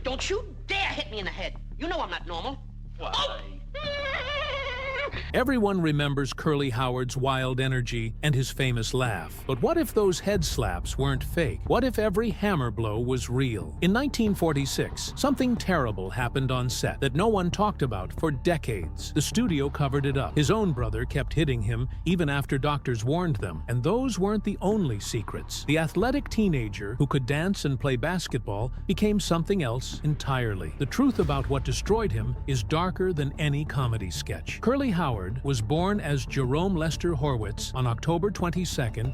Don't you dare hit me in the head. You know I'm not normal. Why? Oh! Everyone remembers Curly Howard's wild energy and his famous laugh. But what if those head slaps weren't fake? What if every hammer blow was real? In 1946, something terrible happened on set that no one talked about for decades. The studio covered it up. His own brother kept hitting him even after doctors warned them. And those weren't the only secrets. The athletic teenager who could dance and play basketball became something else entirely. The truth about what destroyed him is darker than any comedy sketch. Curly Howard was born as Jerome Lester Horwitz on October 22,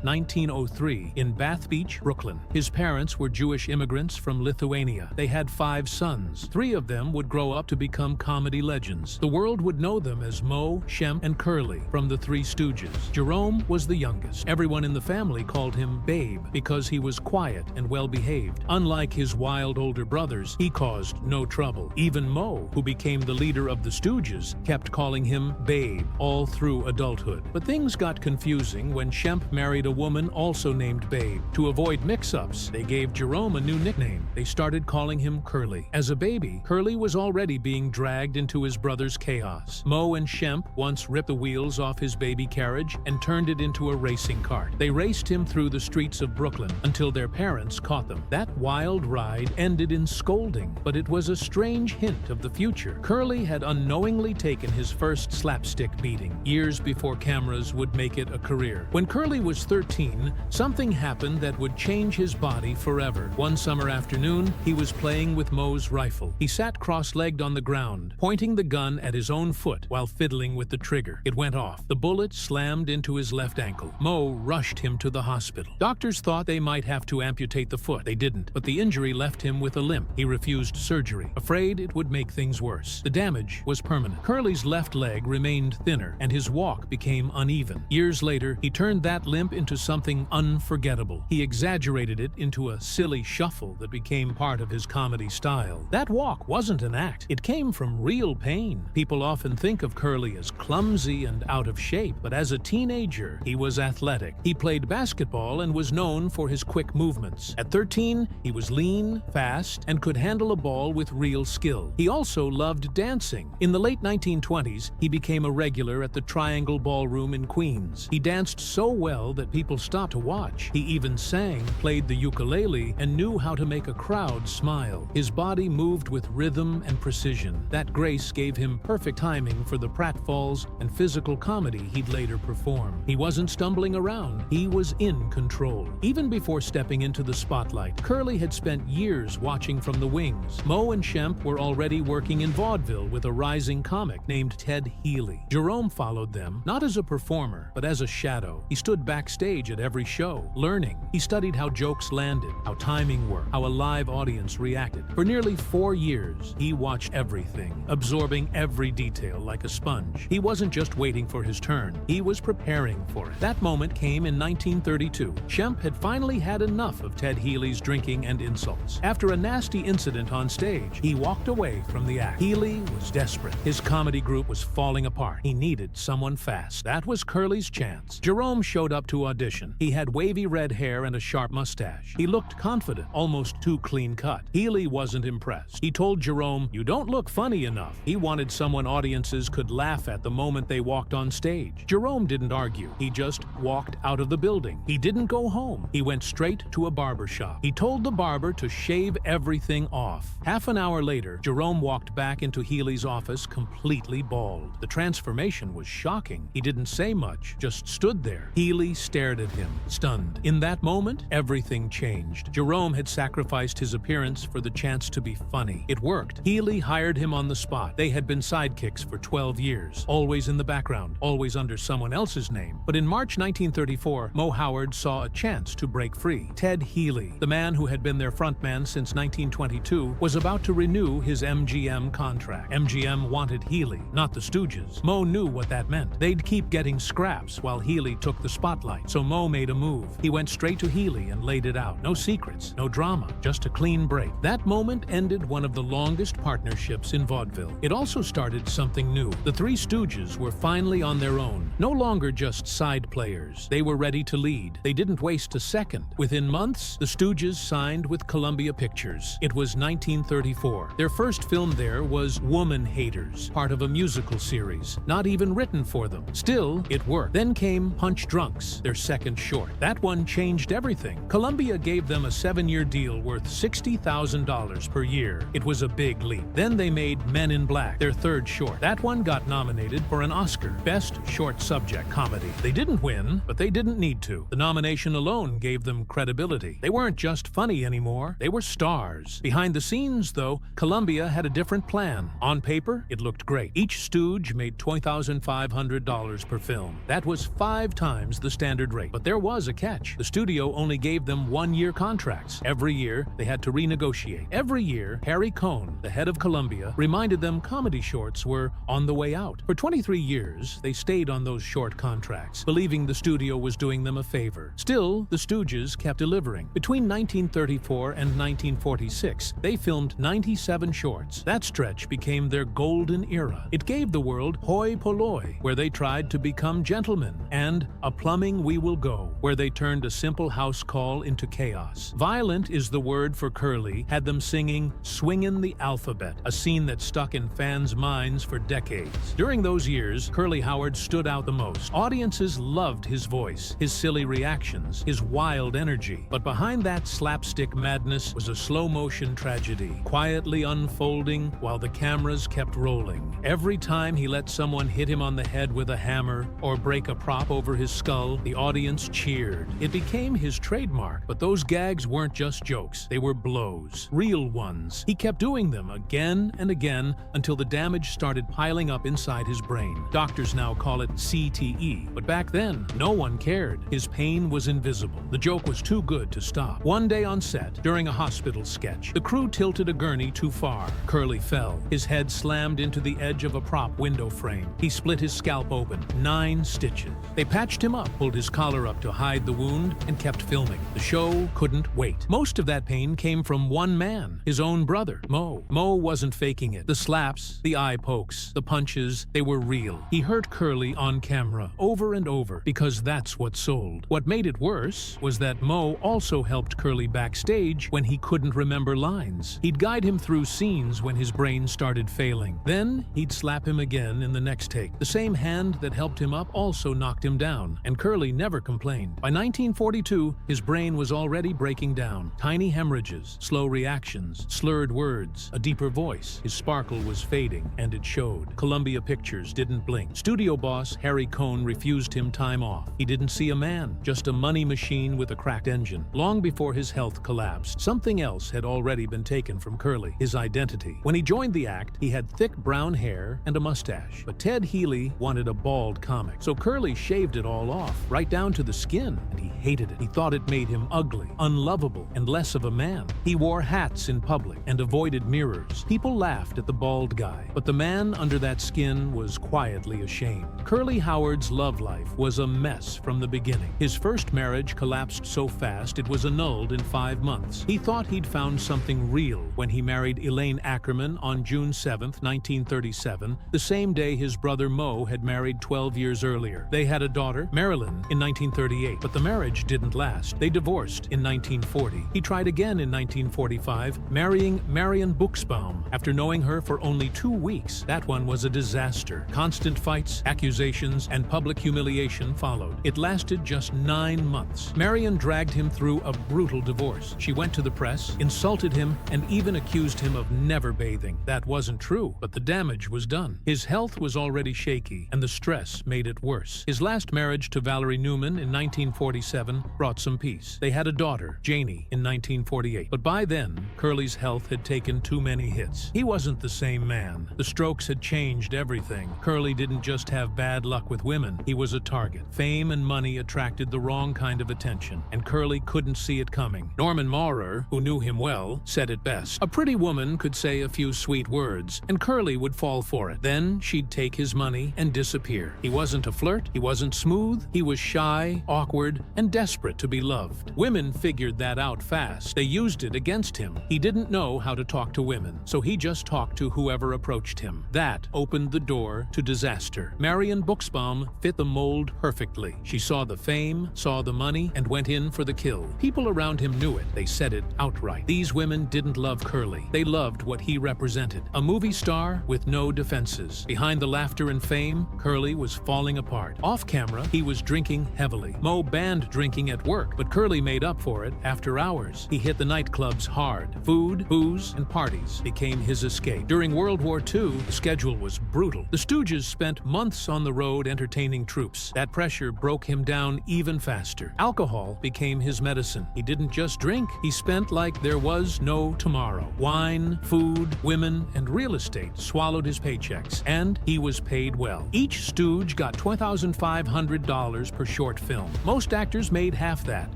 1903, in Bath Beach, Brooklyn. His parents were Jewish immigrants from Lithuania. They had 5 sons. 3 of them would grow up to become comedy legends. The world would know them as Moe, Shemp, and Curly from the Three Stooges. Jerome was the youngest. Everyone in the family called him Babe because he was quiet and well-behaved. Unlike his wild older brothers, he caused no trouble. Even Moe, who became the leader of the Stooges, kept calling him Babe all through adulthood. But things got confusing when Shemp married a woman also named Babe. To avoid mix-ups, they gave Jerome a new nickname. They started calling him Curly. As a baby, Curly was already being dragged into his brother's chaos. Moe and Shemp once ripped the wheels off his baby carriage and turned it into a racing cart. They raced him through the streets of Brooklyn until their parents caught them. That wild ride ended in scolding, but it was a strange hint of the future. Curly had unknowingly taken his first slapstick beating, years before cameras would make it a career. When Curly was 13, something happened that would change his body forever. One summer afternoon, he was playing with Moe's rifle. He sat cross-legged on the ground, pointing the gun at his own foot while fiddling with the trigger. It went off. The bullet slammed into his left ankle. Moe rushed him to the hospital. Doctors thought they might have to amputate the foot. They didn't, but the injury left him with a limp. He refused surgery, afraid it would make things worse. The damage was permanent. Curly's left leg remained thinner, and his walk became uneven. Years later, he turned that limp into something unforgettable. He exaggerated it into a silly shuffle that became part of his comedy style. That walk wasn't an act. It came from real pain. People often think of Curly as clumsy and out of shape, but as a teenager, he was athletic. He played basketball and was known for his quick movements. At 13, he was lean, fast, and could handle a ball with real skill. He also loved dancing. In the late 1920s, he became a regular at the Triangle Ballroom in Queens. He danced so well that people stopped to watch. He even sang, played the ukulele, and knew how to make a crowd smile. His body moved with rhythm and precision. That grace gave him perfect timing for the pratfalls and physical comedy he'd later perform. He wasn't stumbling around. He was in control. Even before stepping into the spotlight, Curly had spent years watching from the wings. Moe and Shemp were already working in vaudeville with a rising comic named Ted Healy. Jerome followed them, not as a performer, but as a shadow. He stood backstage at every show, learning. He studied how jokes landed, how timing worked, how a live audience reacted. For nearly 4 years, he watched everything, absorbing every detail like a sponge. He wasn't just waiting for his turn, he was preparing for it. That moment came in 1932. Shemp had finally had enough of Ted Healy's drinking and insults. After a nasty incident on stage, he walked away from the act. Healy was desperate. His comedy group was falling apart. He needed someone fast. That was Curly's chance. Jerome showed up to audition. He had wavy red hair and a sharp mustache. He looked confident, almost too clean-cut. Healy wasn't impressed. He told Jerome, "You don't look funny enough." He wanted someone audiences could laugh at the moment they walked on stage. Jerome didn't argue. He just walked out of the building. He didn't go home. He went straight to a barber shop. He told the barber to shave everything off. Half an hour later, Jerome walked back into Healy's office completely bald. The transformation was shocking. He didn't say much, just stood there. Healy stared at him, stunned. In that moment, everything changed. Jerome had sacrificed his appearance for the chance to be funny. It worked. Healy hired him on the spot. They had been sidekicks for 12 years, always in the background, always under someone else's name. But in March 1934, Moe Howard saw a chance to break free. Ted Healy, the man who had been their frontman since 1922, was about to renew his MGM contract. MGM wanted Healy, not the Stooges. Moe knew what that meant. They'd keep getting scraps while Healy took the spotlight, so Moe made a move. He went straight to Healy and laid it out. No secrets, no drama, just a clean break. That moment ended one of the longest partnerships in vaudeville. It also started something new. The Three Stooges were finally on their own, no longer just side players. They were ready to lead. They didn't waste a second. Within months, the Stooges signed with Columbia Pictures. It was 1934. Their first film there was Woman Haters, part of a musical series, not even written for them. Still, it worked. Then came Punch Drunks, their second short. That one changed everything. Columbia gave them a 7-year deal worth $60,000 per year. It was a big leap. Then they made Men in Black, their third short. That one got nominated for an Oscar, Best Short Subject Comedy. They didn't win, but they didn't need to. The nomination alone gave them credibility. They weren't just funny anymore, they were stars. Behind the scenes, though, Columbia had a different plan. On paper, it looked great. Each Stooge made $20,500 per film. That was 5 times the standard rate. But there was a catch. The studio only gave them 1-year contracts. Every year, they had to renegotiate. Every year, Harry Cohn, the head of Columbia, reminded them comedy shorts were on the way out. For 23 years, they stayed on those short contracts, believing the studio was doing them a favor. Still, the Stooges kept delivering. Between 1934 and 1946, they filmed 97 shorts. That stretch became their golden era. It gave the world Hoi Polloi, where they tried to become gentlemen, and A Plumbing We Will Go, where they turned a simple house call into chaos. Violent is the word for Curly had them singing Swingin' the Alphabet, a scene that stuck in fans' minds for decades. During those years, Curly Howard stood out the most. Audiences loved his voice, his silly reactions, his wild energy. But behind that slapstick madness was a slow-motion tragedy, quietly unfolding while the cameras kept rolling. Every time he let someone hit him on the head with a hammer or break a prop over his skull, the audience cheered. It became his trademark, but those gags weren't just jokes. They were blows, real ones. He kept doing them again and again until the damage started piling up inside his brain. Doctors now call it CTE, but back then, no one cared. His pain was invisible. The joke was too good to stop. One day on set, during a hospital sketch, the crew tilted a gurney too far. Curly fell. His head slammed into the edge of a prop window frame. He split his scalp open, 9 stitches. They patched him up, pulled his collar up to hide the wound, and kept filming. The show couldn't wait. Most of that pain came from one man, his own brother, Moe. Moe wasn't faking it. The slaps, the eye pokes, the punches, they were real. He hurt Curly on camera, over and over, because that's what sold. What made it worse was that Moe also helped Curly backstage when he couldn't remember lines. He'd guide him through scenes when his brain started failing. Then, he'd slap him again in the next take. The same hand that helped him up also knocked him down, and Curly never complained. By 1942, his brain was already breaking down. Tiny hemorrhages, slow reactions, slurred words, a deeper voice. His sparkle was fading, and it showed. Columbia Pictures didn't blink. Studio boss Harry Cohn refused him time off. He didn't see a man, just a money machine with a cracked engine. Long before his health collapsed, something else had already been taken from Curly, his identity. When he joined the act, he had thick brown hair and a mustache. But Ted Healy wanted a bald comic, so Curly shaved it all off, right down to the skin, and he hated it. He thought it made him ugly, unlovable, and less of a man. He wore hats in public and avoided mirrors. People laughed at the bald guy, but the man under that skin was quietly ashamed. Curly Howard's love life was a mess from the beginning. His first marriage collapsed so fast it was annulled in 5 months. He thought he'd found something real when he married Elaine Ackerman on June 7, 1937, the same day his brother Moe had married 12 years earlier. They had a daughter, Marilyn, in 1938, but the marriage didn't last. They divorced in 1940. He tried again in 1945, marrying Marion Buchsbaum after knowing her for only 2 weeks. That one was a disaster. Constant fights, accusations, and public humiliation followed. It lasted just 9 months. Marion dragged him through a brutal divorce. She went to the press, insulted him, and even accused him of never bathing. That wasn't true, but the damage was done. His health was already shaky, and the stress made it worse. His last marriage to Valerie Newman in 1947 brought some peace. They had a daughter, Janie, in 1948. But by then, Curly's health had taken too many hits. He wasn't the same man. The strokes had changed everything. Curly didn't just have bad luck with women. He was a target. Fame and money attracted the wrong kind of attention, and Curly couldn't see it coming. Norman Maurer, who knew him well, said it best. A pretty woman could say a few sweet words, and Curly would fall for it. Then she'd he'd take his money and disappear. He wasn't a flirt, he wasn't smooth, he was shy, awkward, and desperate to be loved. Women figured that out fast. They used it against him. He didn't know how to talk to women, so he just talked to whoever approached him. That opened the door to disaster. Marion Buxbaum fit the mold perfectly. She saw the fame, saw the money, and went in for the kill. People around him knew it. They said it outright. These women didn't love Curly. They loved what he represented. A movie star with no defenses. Behind the laughter and fame, Curly was falling apart. Off camera, he was drinking heavily. Moe banned drinking at work, but Curly made up for it after hours. He hit the nightclubs hard. Food, booze, and parties became his escape. During World War II, the schedule was brutal. The Stooges spent months on the road entertaining troops. That pressure broke him down even faster. Alcohol became his medicine. He didn't just drink, he spent like there was no tomorrow. Wine, food, women, and real estate swallowed his paychecks, and he was paid well. Each Stooge got $2,500 per short film. Most actors made half that,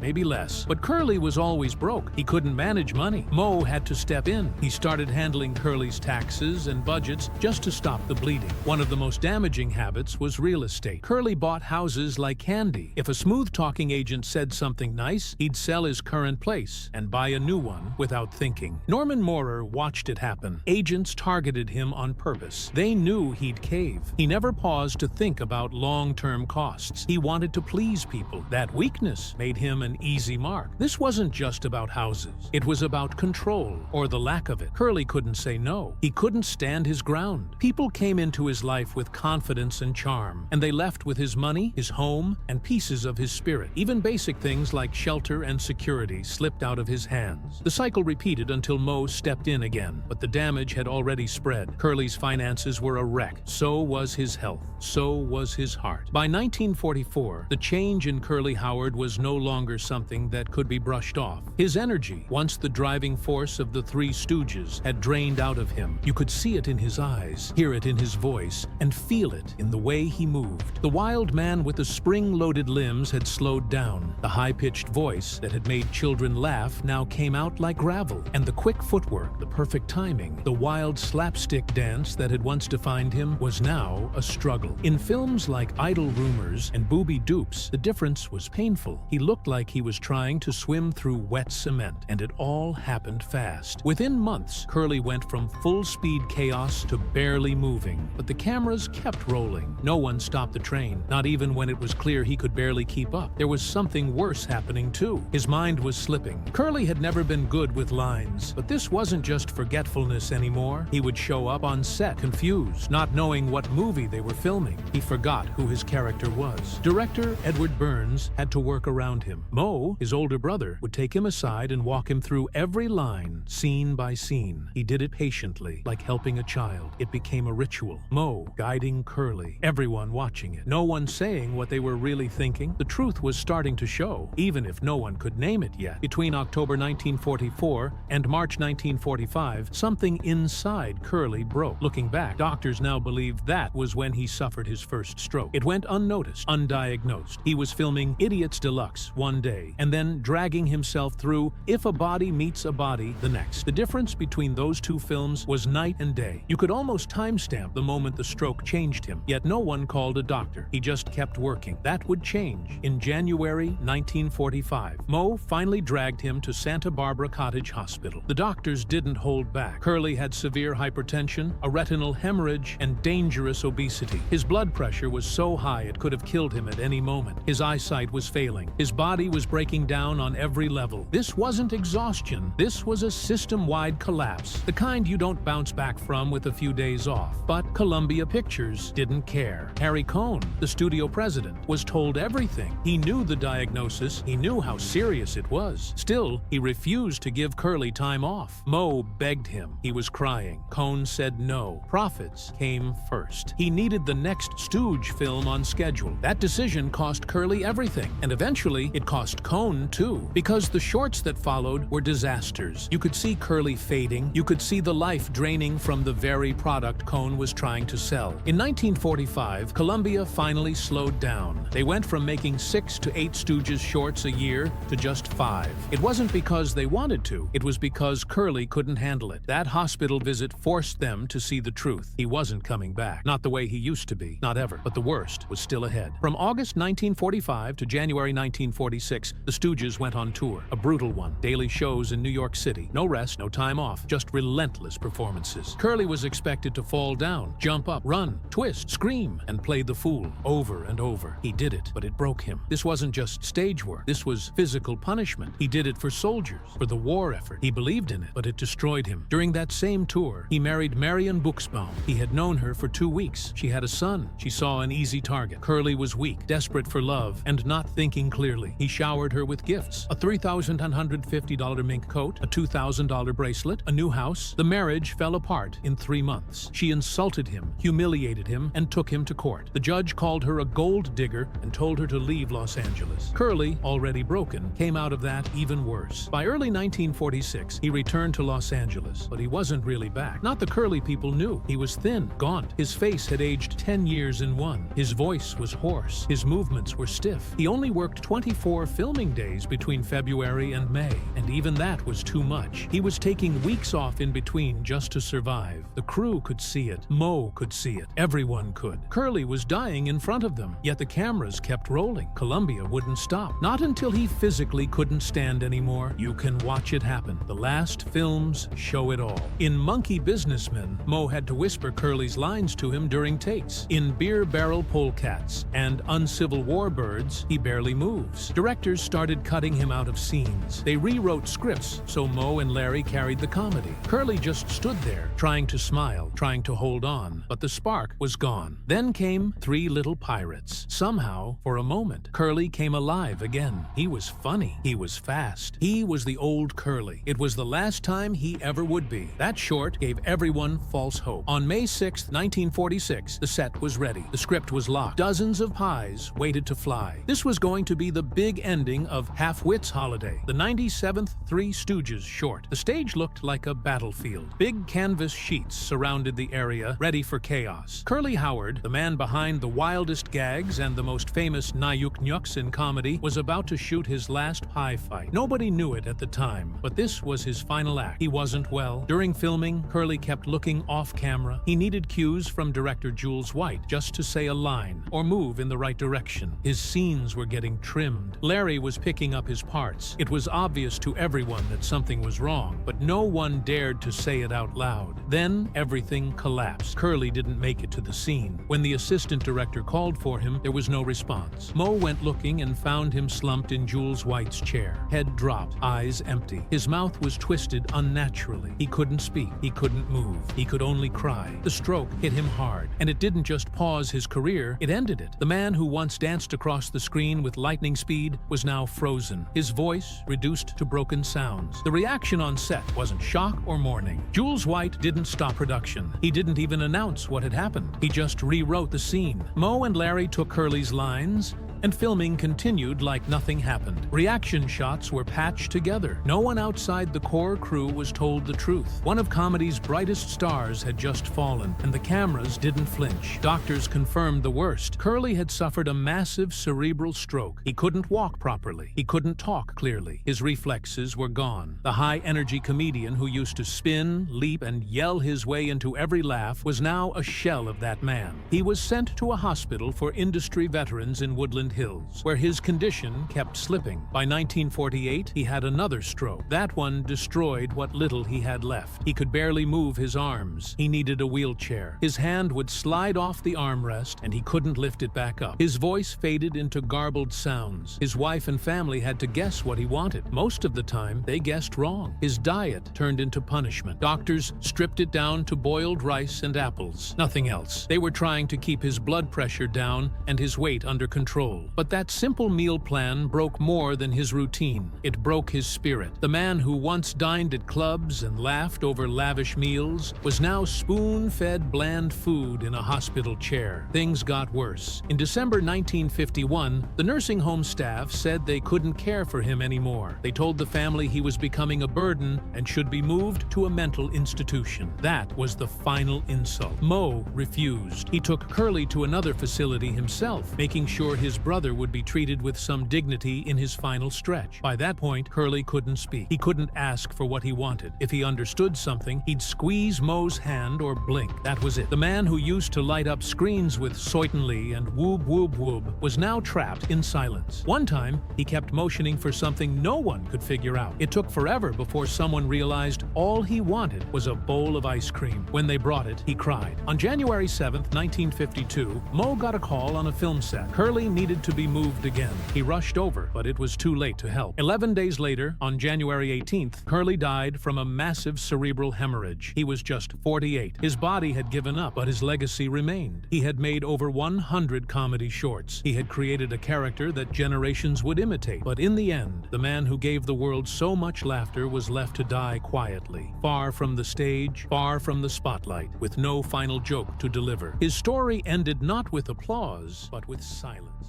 maybe less. But Curly was always broke. He couldn't manage money. Moe had to step in. He started handling Curly's taxes and budgets just to stop the bleeding. One of the most damaging habits was real estate. Curly bought houses like candy. If a smooth-talking agent said something nice, he'd sell his current place and buy a new one without thinking. Norman Maurer watched it happen. Agents targeted him on purpose. They knew he'd cave. He never paused to think about long-term costs. He wanted to please people. That weakness made him an easy mark. This wasn't just about houses. It was about control, or the lack of it. Curly couldn't say no. He couldn't stand his ground. People came into his life with confidence and charm, and they left with his money, his home, and pieces of his spirit. Even basic things like shelter and security slipped out of his hands. The cycle repeated until Moe stepped in again, but the damage had already spread. Curly's finances were a wreck. So was his health. So was his heart. By 1944, the change in Curly Howard was no longer something that could be brushed off. His energy, once the driving force of the Three Stooges, had drained out of him. You could see it in his eyes, hear it in his voice, and feel it in the way he moved. The wild man with the spring-loaded limbs had slowed down. The high-pitched voice that had made children laugh now came out like gravel, and the quick footwork, the perfect timing, the wild slapstick dance that had once defined him was now a struggle. In films like Idle Rumors and Booby Dupes, the difference was painful. He looked like he was trying to swim through wet cement, and it all happened fast. Within months, Curly went from full-speed chaos to barely moving, but the cameras kept rolling. No one stopped the train, not even when it was clear he could barely keep up. There was something worse happening too. His mind was slipping. Curly had never been good with lines, but this wasn't just forgetfulness anymore. He would show up on set confused, not knowing what movie they were filming. He forgot who his character was. Director Edward Burns had to work around him. Moe, his older brother, would take him aside and walk him through every line, scene by scene. He did it patiently, like helping a child. It became a ritual. Moe guiding Curly, everyone watching it, no one saying what they were really thinking. The truth was starting to show, even if no one could name it yet. Between October 1944 and March 1945, something inside Curly broke. Looking back, doctors now believe that was when he suffered his first stroke. It went unnoticed, undiagnosed. He was filming Idiots Deluxe one day, and then dragging himself through If a Body Meets a Body the next. The difference between those two films was night and day. You could almost timestamp the moment the stroke changed him, yet no one called a doctor. He just kept working. That would change. In January 1945, Moe finally dragged him to Santa Barbara Cottage Hospital. The doctors didn't hold back. Curly had severe hypertension, a retinal hemorrhage, and dangerous obesity. His blood pressure was so high it could have killed him at any moment. His eyesight was failing. His body was breaking down on every level. This wasn't exhaustion. This was a system-wide collapse, the kind you don't bounce back from with a few days off. But Columbia Pictures didn't care. Harry Cohn, the studio president, was told everything. He knew the diagnosis. He knew how serious it was. Still, he refused to give Curly time off. Moe begged him. He was crying. Cohn said no. Profits came first. He needed the next Stooge film on schedule. That decision cost Curly everything, and eventually it cost Cohn too, because the shorts that followed were disasters. You could see Curly fading. You could see the life draining from the very product Cohn was trying to sell. In 1945, Columbia finally slowed down. They went from making 6 to 8 Stooges shorts a year to just 5. It wasn't because they wanted to. It was because Curly couldn't handle it. That hospital visit forced them to see the truth. He wasn't coming coming back. Not the way he used to be, not ever, but the worst was still ahead. From August 1945 to January 1946, the Stooges went on tour, a brutal one. Daily shows in New York City. No rest, no time off, just relentless performances. Curly was expected to fall down, jump up, run, twist, scream, and play the fool over and over. He did it, but it broke him. This wasn't just stage work. This was physical punishment. He did it for soldiers, for the war effort. He believed in it, but it destroyed him. During that same tour, he married Marion Buxbaum. He had known her for 2 weeks. She had a son. She saw an easy target. Curly was weak, desperate for love, and not thinking clearly. He showered her with gifts: a $3,150 mink coat, a $2,000 bracelet, a new house. The marriage fell apart in 3 months. She insulted him, humiliated him, and took him to court. The judge called her a gold digger and told her to leave Los Angeles. Curly, already broken, came out of that even worse. By early 1946, he returned to Los Angeles, but he wasn't really back. Not the Curly people knew. He was thin, gaunt. His face had aged 10 years in one. His voice was hoarse. His movements were stiff. He only worked 24 filming days between February and May, and even that was too much. He was taking weeks off in between just to survive. The crew could see it. Mo could see it. Everyone could. Curly was dying in front of them, yet the cameras kept rolling. Columbia wouldn't stop. Not until he physically couldn't stand anymore. You can watch it happen. The last films show it all. In Monkey Businessmen, Mo had to whisper Curly's lines to him during takes. In Beer Barrel Polecats and Uncivil War Birds, he barely moves. Directors started cutting him out of scenes. They rewrote scripts so Mo and Larry carried the comedy. Curly just stood there, trying to smile, trying to hold on, but the spark was gone. Then came Three Little Pirates. Somehow, for a moment, Curly came alive again. He was funny. He was fast. He was the old Curly. It was the last time he ever would be. That short gave everyone false hope. On May 6, 1946, the set was ready. The script was locked. Dozens of pies waited to fly. This was going to be the big ending of Half-Wit's Holiday, the 97th Three Stooges short. The stage looked like a battlefield. Big canvas sheets surrounded the area, ready for chaos. Curly Howard, the man behind the wildest gags and the most famous Nyuk-Nyuks in comedy, was about to shoot his last pie fight. Nobody knew it at the time, but this was his final act. He wasn't well. During filming, Curly kept looking off camera. He needed cues from director Jules White just to say a line or move in the right direction. His scenes were getting trimmed. Larry was picking up his parts. It was obvious to everyone that something was wrong, but no one dared to say it out loud. Then everything collapsed. Curly didn't make it to the scene. When the assistant director called for him, there was no response. Mo went looking and found him slumped in Jules White's chair. Head dropped, eyes empty. His mouth was twisted unnaturally. He couldn't speak. He couldn't move. He could only cry. The stroke hit him hard, and it didn't just pause his career, it ended it. The man who once danced across the screen with lightning speed was now frozen, his voice reduced to broken sounds. The reaction on set wasn't shock or mourning. Jules White didn't stop production. He didn't even announce what had happened. He just rewrote the scene. Mo and Larry took Curly's lines, and filming continued like nothing happened. Reaction shots were patched together. No one outside the core crew was told the truth. One of comedy's brightest stars had just fallen, and the cameras didn't flinch. Doctors confirmed the worst. Curly had suffered a massive cerebral stroke. He couldn't walk properly. He couldn't talk clearly. His reflexes were gone. The high-energy comedian who used to spin, leap, and yell his way into every laugh was now a shell of that man. He was sent to a hospital for industry veterans in Woodland Hills, where his condition kept slipping. By 1948, he had another stroke. That one destroyed what little he had left. He could barely move his arms. He needed a wheelchair. His hand would slide off the armrest, and he couldn't lift it back up. His voice faded into garbled sounds. His wife and family had to guess what he wanted. Most of the time, they guessed wrong. His diet turned into punishment. Doctors stripped it down to boiled rice and apples. Nothing else. They were trying to keep his blood pressure down and his weight under control. But that simple meal plan broke more than his routine. It broke his spirit. The man who once dined at clubs and laughed over lavish meals was now spoon-fed bland food in a hospital chair. Things got worse. In December 1951, the nursing home staff said they couldn't care for him anymore. They told the family he was becoming a burden and should be moved to a mental institution. That was the final insult. Mo refused. He took Curly to another facility himself, making sure his brother would be treated with some dignity in his final stretch. By that point, Curly couldn't speak. He couldn't ask for what he wanted. If he understood something, he'd squeeze Moe's hand or blink. That was it. The man who used to light up screens with "Certainly" and "Woob woob woob" was now trapped in silence. One time, he kept motioning for something no one could figure out. It took forever before someone realized all he wanted was a bowl of ice cream. When they brought it, he cried. On January 7th, 1952, Moe got a call on a film set. Curly needed to be moved again. He rushed over, but it was too late to help. 11 days later, on January 18th, Curly died from a massive cerebral hemorrhage. He was just 48. His body had given up, but his legacy remained. He had made over 100 comedy shorts. He had created a character that generations would imitate. But in the end, the man who gave the world so much laughter was left to die quietly, far from the stage, far from the spotlight, with no final joke to deliver. His story ended not with applause, but with silence.